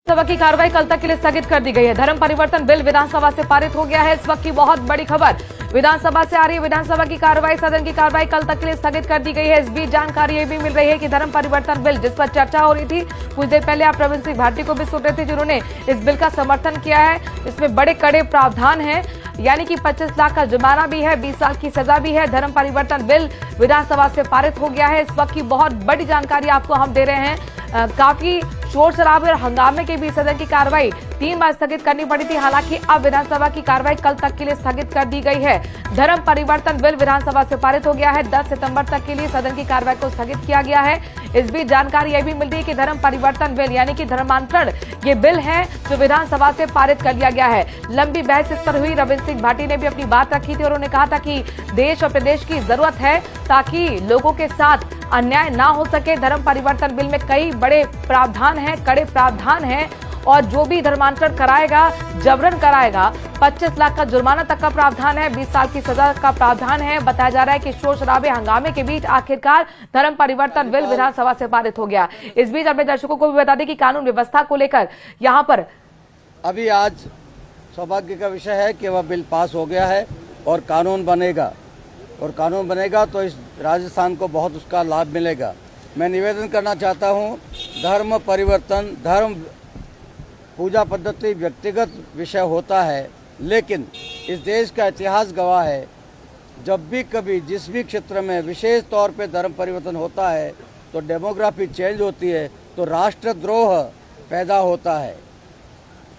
सभा की कार्रवाई कल तक के लिए स्थगित कर दी गई है। धर्म परिवर्तन बिल विधानसभा से पारित हो गया है। इस वक्त की बहुत बड़ी खबर विधानसभा से आ रही है। विधानसभा की कार्रवाई, सदन की कार्रवाई कल तक के लिए स्थगित कर दी गई है। इस बीच जानकारी ये भी मिल रही है कि धर्म परिवर्तन बिल जिस पर चर्चा हो रही थी, कुछ देर पहले आप प्रवीण सिंह भाटी को भी सुन रहे थे जिन्होंने इस बिल का समर्थन किया है। इसमें बड़े कड़े प्रावधान है, यानी कि 25 लाख का जुर्माना भी है, 20 साल की सजा भी है। धर्म परिवर्तन बिल विधानसभा से पारित हो गया है। इस वक्त की बहुत बड़ी जानकारी आपको हम दे रहे हैं। काफी शोर शराबे और हंगामे के बीच सदन की कार्रवाई 3 बार स्थगित करनी पड़ी थी। हालांकि अब विधानसभा की कार्रवाई कल तक के लिए स्थगित कर दी गई है। धर्म परिवर्तन बिल विधानसभा से पारित हो गया है। 10 सितंबर तक के लिए सदन की कार्रवाई को स्थगित किया गया है। इस बीच जानकारी यह भी मिल रही है कि धर्म परिवर्तन बिल यानी कि धर्मांतरण ये बिल है जो विधानसभा से पारित कर लिया गया है। लंबी बहस इस पर हुई। रविंद्र सिंह भाटी ने भी अपनी बात रखी थी और उन्होंने कहा था कि देश और प्रदेश की जरूरत है ताकि लोगों के साथ अन्याय ना हो सके। धर्म परिवर्तन बिल में कई बड़े प्रावधान हैं, कड़े प्रावधान हैं और जो भी धर्मांतरण कराएगा, जबरन कराएगा, 25 लाख का जुर्माना तक का प्रावधान है, 20 साल की सजा का प्रावधान है। बताया जा रहा है कि शोर शराबे हंगामे के बीच आखिरकार धर्म परिवर्तन बिल विधानसभा से पारित हो गया। इस बीच अपने दर्शकों को भी बता दें कि कानून व्यवस्था को लेकर यहाँ पर अभी आज सौभाग्य का विषय है कि वह बिल पास हो गया है और कानून बनेगा, और कानून बनेगा तो इस राजस्थान को बहुत उसका लाभ मिलेगा। मैं निवेदन करना चाहता हूं, धर्म परिवर्तन, धर्म पूजा पद्धति व्यक्तिगत विषय होता है, लेकिन इस देश का इतिहास गवाह है, जब भी कभी जिस भी क्षेत्र में विशेष तौर पे धर्म परिवर्तन होता है तो डेमोग्राफी चेंज होती है, तो राष्ट्रद्रोह पैदा होता है।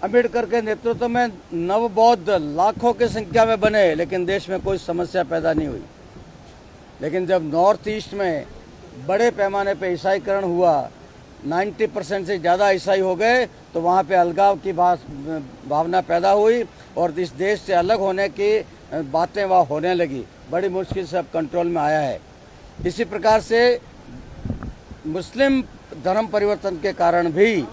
अम्बेडकर के नेतृत्व में नवबौद्ध लाखों की संख्या में बने, लेकिन देश में कोई समस्या पैदा नहीं हुई। लेकिन जब नॉर्थ ईस्ट में बड़े पैमाने पे ईसाईकरण हुआ, 90% से ज़्यादा ईसाई हो गए, तो वहाँ पे अलगाव की भावना पैदा हुई और इस देश से अलग होने की बातें वहाँ होने लगी। बड़ी मुश्किल से अब कंट्रोल में आया है। इसी प्रकार से मुस्लिम धर्म परिवर्तन के कारण भी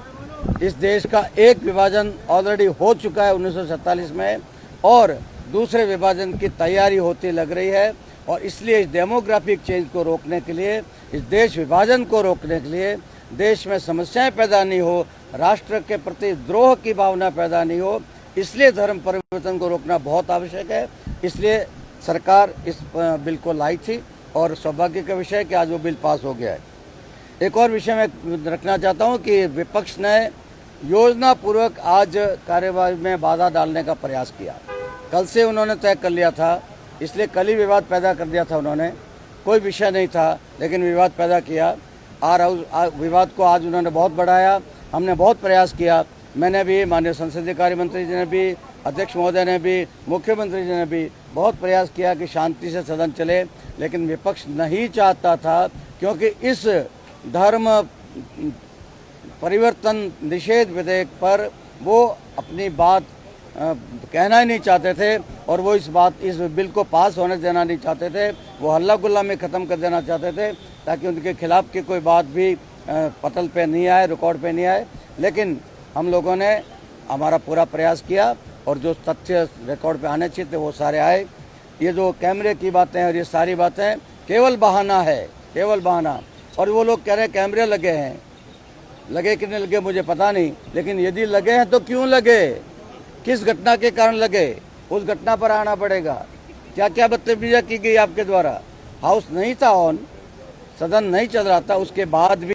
इस देश का एक विभाजन ऑलरेडी हो चुका है 1947 में, और दूसरे विभाजन की तैयारी होती लग रही है। और इसलिए इस डेमोग्राफिक चेंज को रोकने के लिए, इस देश विभाजन को रोकने के लिए, देश में समस्याएं पैदा नहीं हो, राष्ट्र के प्रति द्रोह की भावना पैदा नहीं हो, इसलिए धर्म परिवर्तन को रोकना बहुत आवश्यक है। इसलिए सरकार इस बिल को लाई थी और सौभाग्य का विषय है कि आज वो बिल पास हो गया है। एक और विषय मैं रखना चाहता हूं कि विपक्ष ने योजना पूर्वक आज कार्यवाही में बाधा डालने का प्रयास किया। कल से उन्होंने तय कर लिया था, इसलिए कल ही विवाद पैदा कर दिया था उन्होंने। कोई विषय नहीं था लेकिन विवाद पैदा किया, और विवाद को आज उन्होंने बहुत बढ़ाया। हमने बहुत प्रयास किया, मैंने भी, माननीय संसदीय कार्य मंत्री जी ने भी, अध्यक्ष महोदय ने भी, मुख्यमंत्री जी ने भी बहुत प्रयास किया कि शांति से सदन चले, लेकिन विपक्ष नहीं चाहता था, क्योंकि इस धर्म परिवर्तन निषेध विधेयक पर वो अपनी बात कहना ही नहीं चाहते थे और वो इस बिल को पास होने देना नहीं चाहते थे। वो हल्ला गुल्ला में ख़त्म कर देना चाहते थे ताकि उनके खिलाफ की कोई बात भी पटल पे नहीं आए, रिकॉर्ड पे नहीं आए। लेकिन हम लोगों ने हमारा पूरा प्रयास किया और जो तथ्य रिकॉर्ड पे आने चाहिए थे वो सारे आए। ये जो कैमरे की बातें हैं और ये सारी बातें केवल बहाना है, केवल बहाना। और वो लोग कह रहे हैं कैमरे लगे हैं, लगे कि नहीं लगे मुझे पता नहीं, लेकिन यदि लगे हैं तो क्यों लगे, किस घटना के कारण लगे, उस घटना पर आना पड़ेगा। क्या क्या बदतमीजी की गई आपके द्वारा। हाउस नहीं था ऑन, सदन नहीं चल रहा था, उसके बाद भी